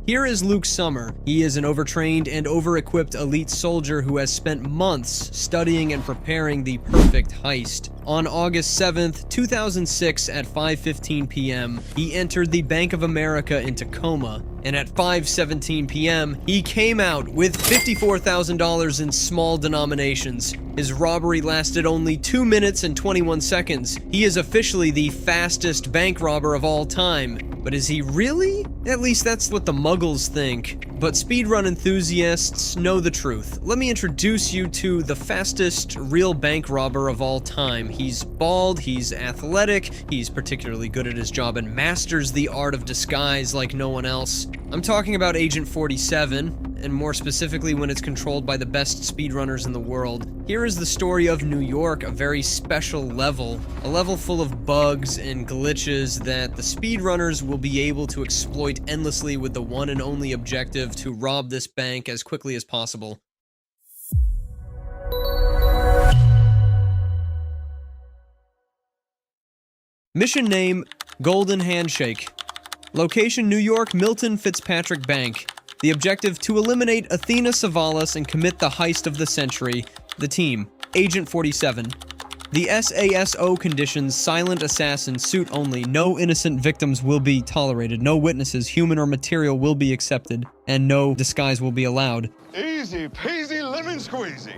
Here is Luke Summer. He is an overtrained and over-equipped elite soldier who has spent months studying and preparing the perfect heist. On August 7th, 2006 at 5:15 p.m., he entered the Bank of America in Tacoma, and at 5:17 p.m., he came out with $54,000 in small denominations. His robbery lasted only 2 minutes and 21 seconds. He is officially the fastest bank robber of all time. But is he really? At least that's what the muggles think. But speedrun enthusiasts know the truth. Let me introduce you to the fastest real bank robber of all time. He's bald, he's athletic, he's particularly good at his job and masters the art of disguise like no one else. I'm talking about Agent 47, and more specifically when it's controlled by the best speedrunners in the world. Here is the story of New York, a very special level. A level full of bugs and glitches that the speedrunners will be able to exploit endlessly with the one and only objective to rob this bank as quickly as possible. Mission name, Golden Handshake. Location, New York, Milton Fitzpatrick Bank. The objective, to eliminate Athena Savalas and commit the heist of the century. The team, Agent 47. The SASO conditions, silent assassin, suit only. No innocent victims will be tolerated. No witnesses, human or material, will be accepted. And no disguise will be allowed. Easy peasy lemon squeezy.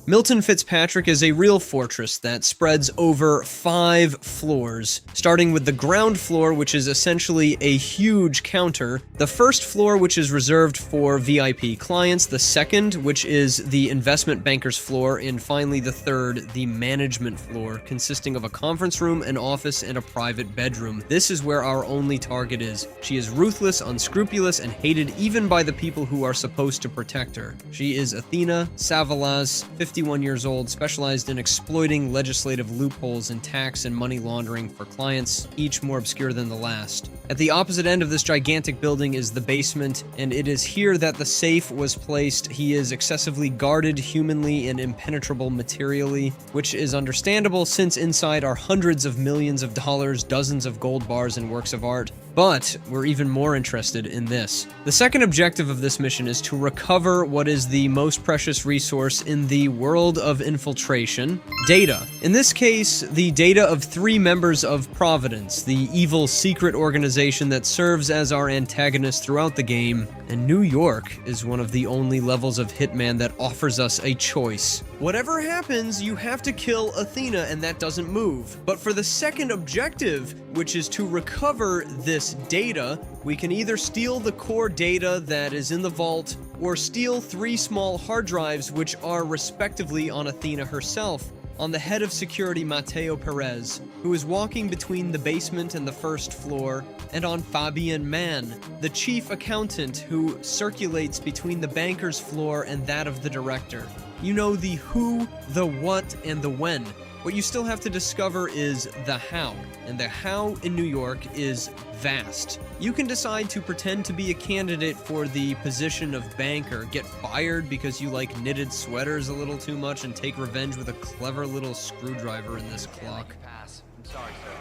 Milton Fitzpatrick is a real fortress that spreads over 5 floors, starting with the ground floor, which is essentially a huge counter, the first floor, which is reserved for VIP clients, the second, which is the investment banker's floor, and finally the third, the management floor, consisting of a conference room, an office, and a private bedroom. This is where our only target is. She is ruthless, unscrupulous, and hated even by the people who are supposed to protect her. She is Athena Savalas, 51 years old, specialized in exploiting legislative loopholes in tax and money laundering for clients, each more obscure than the last. At the opposite end of this gigantic building is the basement, and it is here that the safe was placed. He is excessively guarded humanly and impenetrable materially, which is understandable since inside are hundreds of millions of dollars, dozens of gold bars, and works of art. But we're even more interested in this. The second objective of this mission is to recover what is the most precious resource in the world of infiltration, data. In this case, the data of 3 members of Providence, the evil secret organization that serves as our antagonist throughout the game, and New York is one of the only levels of Hitman that offers us a choice. Whatever happens, you have to kill Athena and that doesn't move. But for the second objective, which is to recover this data, we can either steal the core data that is in the vault, or steal 3 small hard drives which are respectively on Athena herself, on the head of security Mateo Perez, who is walking between the basement and the first floor, and on Fabian Mann, the chief accountant who circulates between the banker's floor and that of the director. You know the who, the what, and the when. What you still have to discover is the how, and the how in New York is vast. You can decide to pretend to be a candidate for the position of banker, get fired because you like knitted sweaters a little too much, and take revenge with a clever little screwdriver in this clock. I'm sorry, sir.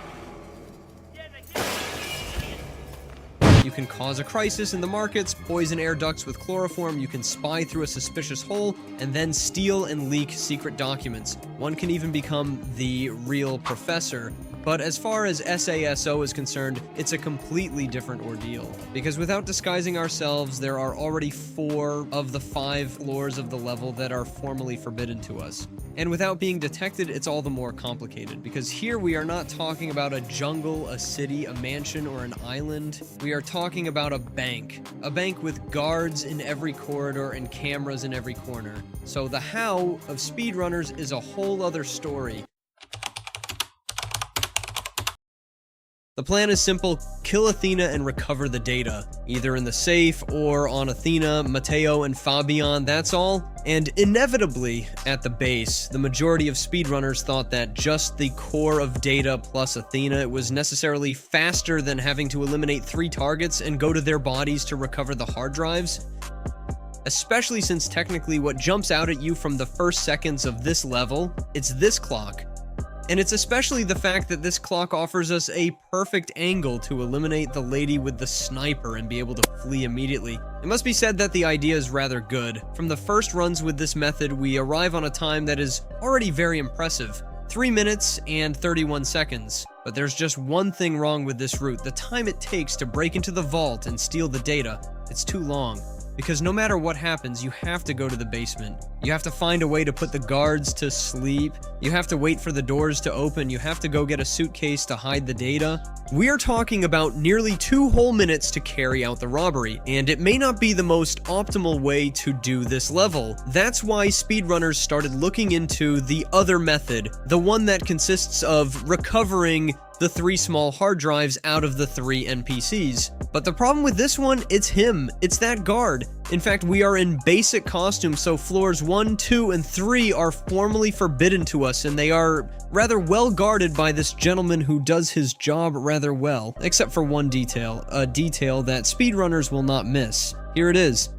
You can cause a crisis in the markets, poison air ducts with chloroform, you can spy through a suspicious hole, and then steal and leak secret documents. One can even become the real professor. But as far as SASO is concerned, it's a completely different ordeal. Because without disguising ourselves, there are already 4 of the 5 floors of the level that are formally forbidden to us. And without being detected, it's all the more complicated. Because here we are not talking about a jungle, a city, a mansion, or an island. We are talking about a bank. A bank with guards in every corridor and cameras in every corner. So the how of speedrunners is a whole other story. The plan is simple: kill Athena and recover the data, either in the safe or on Athena, Mateo, and Fabian, that's all. And inevitably, at the base, the majority of speedrunners thought that just the core of data plus Athena was necessarily faster than having to eliminate 3 targets and go to their bodies to recover the hard drives. Especially since technically what jumps out at you from the first seconds of this level, it's this clock. And it's especially the fact that this clock offers us a perfect angle to eliminate the lady with the sniper and be able to flee immediately. It must be said that the idea is rather good. From the first runs with this method, we arrive on a time that is already very impressive. 3 minutes and 31 seconds. But there's just one thing wrong with this route: the time it takes to break into the vault and steal the data. It's too long. Because no matter what happens, you have to go to the basement. You have to find a way to put the guards to sleep. You have to wait for the doors to open. You have to go get a suitcase to hide the data. We are talking about nearly 2 whole minutes to carry out the robbery, and it may not be the most optimal way to do this level. That's why speedrunners started looking into the other method, the one that consists of recovering the 3 small hard drives out of the 3 NPCs. But the problem with this one, it's him. It's that guard. In fact, we are in basic costume, so floors 1, 2, and 3 are formally forbidden to us, and they are rather well guarded by this gentleman who does his job rather well, except for one detail, a detail that speedrunners will not miss. Here it is.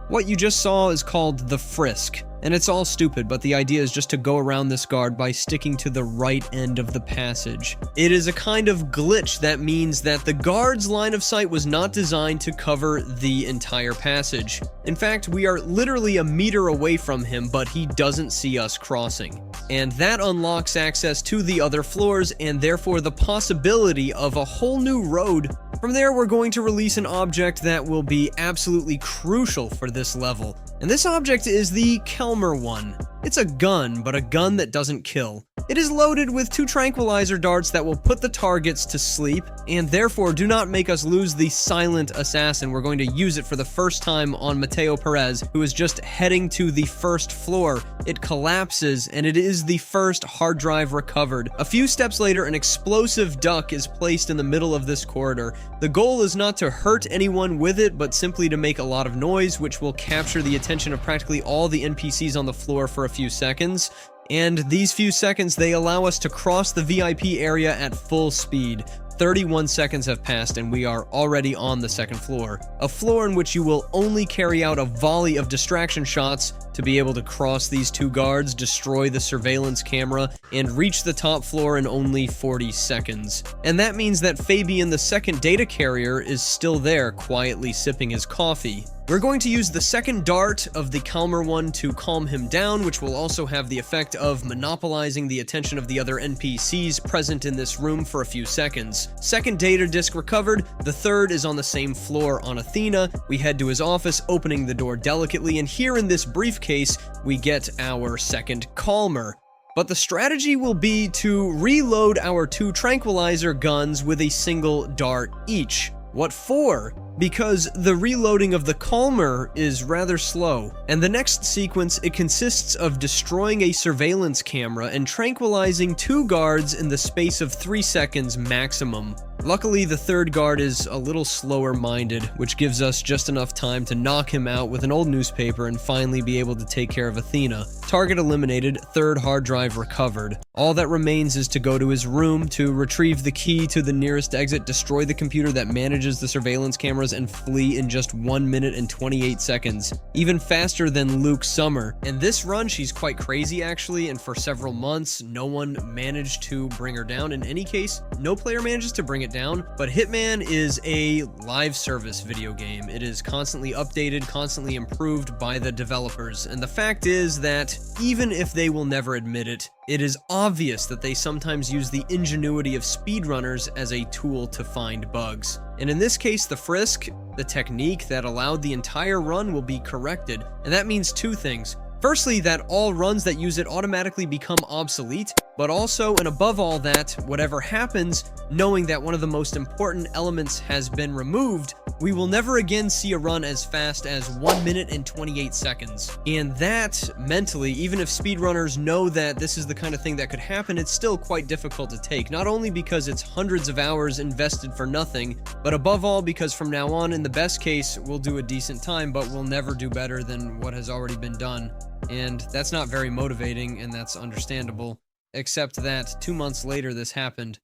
What you just saw is called the Frisk, and it's all stupid, but the idea is just to go around this guard by sticking to the right end of the passage. It is a kind of glitch that means that the guard's line of sight was not designed to cover the entire passage. In fact, we are literally a meter away from him, but he doesn't see us crossing. And that unlocks access to the other floors, and therefore the possibility of a whole new road. From there, we're going to release an object that will be absolutely crucial for this level. And this object is the Kelmer one. It's a gun, but a gun that doesn't kill. It is loaded with 2 tranquilizer darts that will put the targets to sleep, and therefore do not make us lose the silent assassin. We're going to use it for the first time on Mateo Perez, who is just heading to the first floor. It collapses, and it is the first hard drive recovered. A few steps later, an explosive duck is placed in the middle of this corridor. The goal is not to hurt anyone with it, but simply to make a lot of noise, which will capture the attention of practically all the NPCs on the floor for a few seconds. And these few seconds, they allow us to cross the VIP area at full speed. 31 seconds have passed and we are already on the second floor. A floor in which you will only carry out a volley of distraction shots to be able to cross these 2 guards, destroy the surveillance camera, and reach the top floor in only 40 seconds. And that means that Fabian, the second data carrier, is still there, quietly sipping his coffee. We're going to use the second dart of the Kelmer one to calm him down, which will also have the effect of monopolizing the attention of the other NPCs present in this room for a few seconds. Second data disk recovered, the third is on the same floor on Athena. We head to his office, opening the door delicately, and here in this briefcase, we get our second Kelmer. But the strategy will be to reload our 2 tranquilizer guns with a single dart each. What for? Because the reloading of the Kelmer is rather slow. And the next sequence, it consists of destroying a surveillance camera and tranquilizing 2 guards in the space of 3 seconds maximum. Luckily, the third guard is a little slower minded, which gives us just enough time to knock him out with an old newspaper and finally be able to take care of Athena. Target eliminated, third hard drive recovered. All that remains is to go to his room to retrieve the key to the nearest exit, destroy the computer that manages the surveillance cameras, and flee in just 1 minute and 28 seconds. Even faster than Luke Summer. In this run, she's quite crazy actually, and for several months, no one managed to bring her down. In any case, no player manages to bring it down, but Hitman is a live service video game. It is constantly updated, constantly improved by the developers, and the fact is that even if they will never admit it, it is obvious that they sometimes use the ingenuity of speedrunners as a tool to find bugs. And in this case, the Frisk, the technique that allowed the entire run, will be corrected, and that means 2 things. Firstly, that all runs that use it automatically become obsolete, but also, and above all that, whatever happens, knowing that one of the most important elements has been removed, we will never again see a run as fast as 1 minute and 28 seconds. And that, mentally, even if speedrunners know that this is the kind of thing that could happen, it's still quite difficult to take, not only because it's hundreds of hours invested for nothing, but above all because from now on, in the best case, we'll do a decent time, but we'll never do better than what has already been done. And that's not very motivating, and that's understandable. Except that 2 months later, this happened.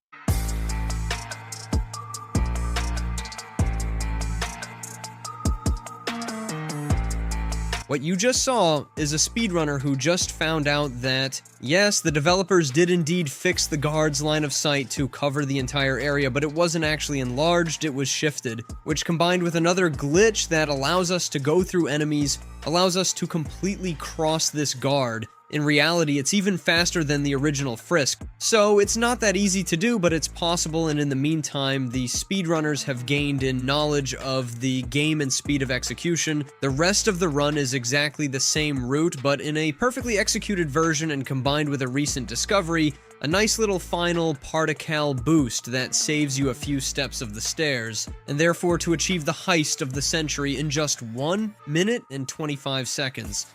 What you just saw is a speedrunner who just found out that, yes, the developers did indeed fix the guard's line of sight to cover the entire area, but it wasn't actually enlarged, it was shifted, which combined with another glitch that allows us to go through enemies, allows us to completely cross this guard. In reality, it's even faster than the original Frisk. So it's not that easy to do, but it's possible, and in the meantime, the speedrunners have gained in knowledge of the game and speed of execution. The rest of the run is exactly the same route, but in a perfectly executed version and combined with a recent discovery, a nice little final particle boost that saves you a few steps of the stairs, and therefore to achieve the heist of the century in just 1 minute and 25 seconds.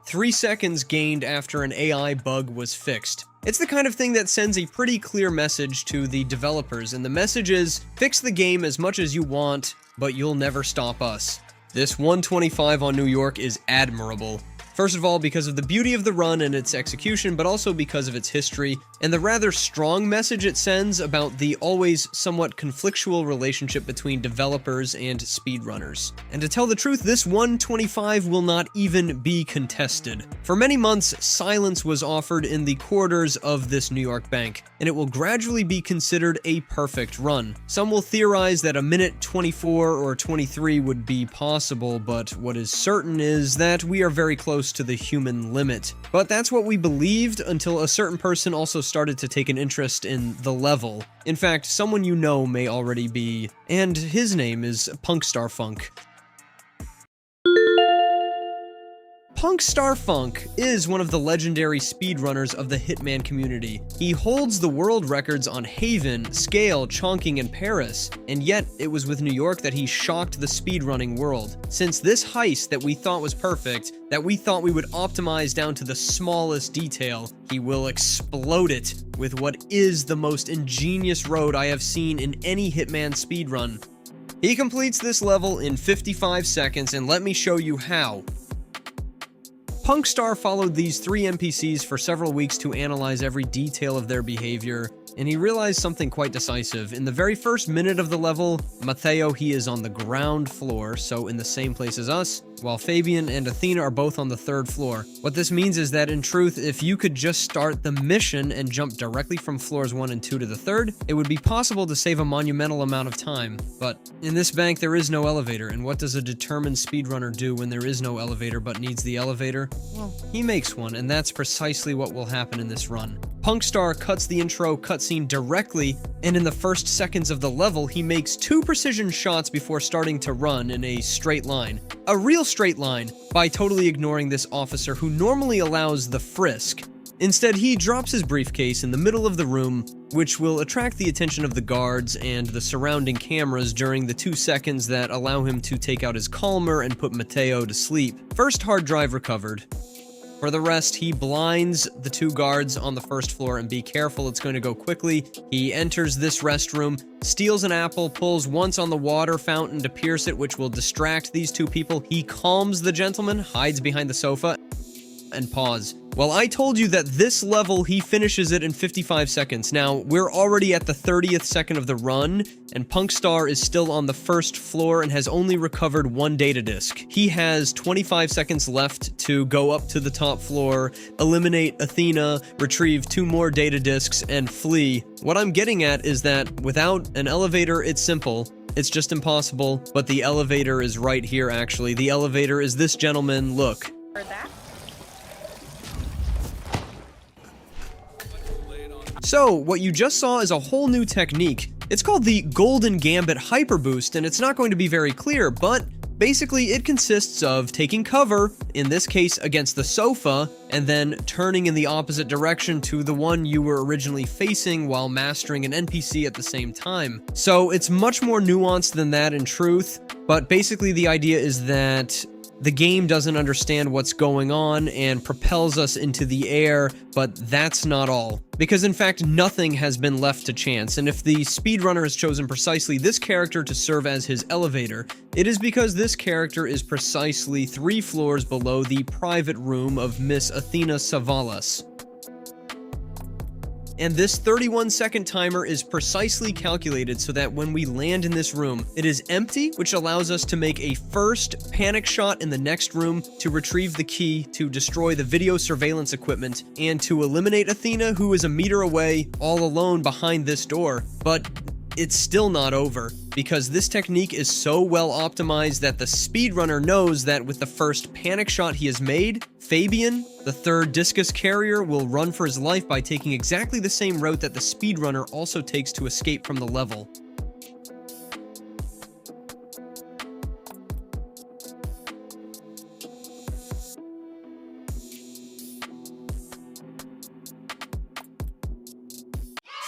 3 seconds gained after an AI bug was fixed. It's the kind of thing that sends a pretty clear message to the developers, and the message is, fix the game as much as you want, but you'll never stop us. This 125 on New York is admirable. First of all, because of the beauty of the run and its execution, but also because of its history, and the rather strong message it sends about the always somewhat conflictual relationship between developers and speedrunners. And to tell the truth, this 125 will not even be contested. For many months, silence was offered in the corridors of this New York bank, and it will gradually be considered a perfect run. Some will theorize that a minute 24 or 23 would be possible, but what is certain is that we are very close to the human limit. But that's what we believed until a certain person also started to take an interest in the level. In fact, someone you know may already be, and his name is Punkstarfunk. Punkstarfunk is one of the legendary speedrunners of the Hitman community. He holds the world records on Haven, Scale, Chongqing, and Paris, and yet it was with New York that he shocked the speedrunning world. Since this heist that we thought was perfect, that we thought we would optimize down to the smallest detail, he will explode it with what is the most ingenious road I have seen in any Hitman speedrun. He completes this level in 55 seconds, and let me show you how. Punkstar followed these 3 NPCs for several weeks to analyze every detail of their behavior, and he realized something quite decisive. In the very first minute of the level, Matteo, he is on the ground floor, so in the same place as us, while Fabian and Athena are both on the 3rd floor. What this means is that in truth, if you could just start the mission and jump directly from floors 1 and 2 to the 3rd, it would be possible to save a monumental amount of time. But in this bank, there is no elevator, and what does a determined speedrunner do when there is no elevator but needs the elevator? Well, he makes one, and that's precisely what will happen in this run. Punkstar cuts the intro cutscene directly, and in the first seconds of the level, he makes 2 precision shots before starting to run in a straight line. A real straight line, by totally ignoring this officer who normally allows the frisk. Instead, he drops his briefcase in the middle of the room, which will attract the attention of the guards and the surrounding cameras during the 2 seconds that allow him to take out his calmer and put Matteo to sleep. First hard drive recovered. For the rest, he blinds the 2 guards on the 1st floor, and be careful, it's going to go quickly. He enters this restroom, steals an apple, pulls once on the water fountain to pierce it, which will distract these 2 people. He calms the gentleman, hides behind the sofa, and pause. Well, I told you that this level, he finishes it in 55 seconds. Now, we're already at the 30th second of the run, and Punkstar is still on the 1st floor and has only recovered 1 data disk. He has 25 seconds left to go up to the top floor, eliminate Athena, retrieve 2 more data disks, and flee. What I'm getting at is that without an elevator, it's simple. It's just impossible, but the elevator is right here, actually. The elevator is this gentleman, look. Heard that? So, what you just saw is a whole new technique. It's called the Golden Gambit Hyper Boost, and it's not going to be very clear, but basically it consists of taking cover, in this case against the sofa, and then turning in the opposite direction to the one you were originally facing while mastering an NPC at the same time. So it's much more nuanced than that in truth, but basically the idea is that the game doesn't understand what's going on and propels us into the air, but that's not all. Because in fact, nothing has been left to chance, and if the speedrunner has chosen precisely this character to serve as his elevator, it is because this character is precisely 3 floors below the private room of Miss Athena Savalas. And this 31-second timer is precisely calculated so that when we land in this room, it is empty, which allows us to make a first panic shot in the next room to retrieve the key to destroy the video surveillance equipment and to eliminate Athena, who is a meter away, all alone behind this door. But it's still not over, because this technique is so well optimized that the speedrunner knows that with the first panic shot he has made, Fabian, the third discus carrier, will run for his life by taking exactly the same route that the speedrunner also takes to escape from the level.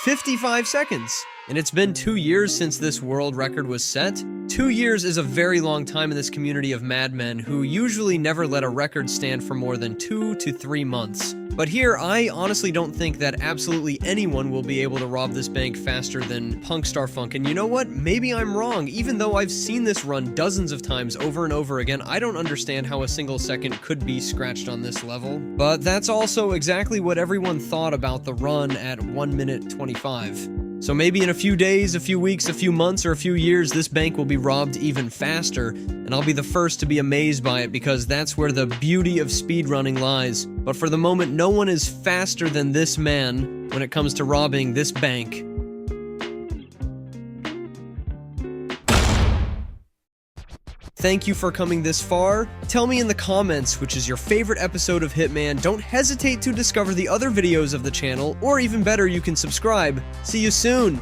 "55 seconds. And it's been 2 years since this world record was set. 2 years is a very long time in this community of madmen who usually never let a record stand for more than 2 to 3 months. But here, I honestly don't think that absolutely anyone will be able to rob this bank faster than Punkstarfunk. And you know what? Maybe I'm wrong. Even though I've seen this run dozens of times over and over again, I don't understand how a single second could be scratched on this level. But that's also exactly what everyone thought about the run at 1 minute 25. So maybe in a few days, a few weeks, a few months, or a few years, this bank will be robbed even faster, and I'll be the first to be amazed by it because that's where the beauty of speedrunning lies. But for the moment, no one is faster than this man when it comes to robbing this bank. Thank you for coming this far. Tell me in the comments which is your favorite episode of Hitman. Don't hesitate to discover the other videos of the channel, or even better, you can subscribe. See you soon!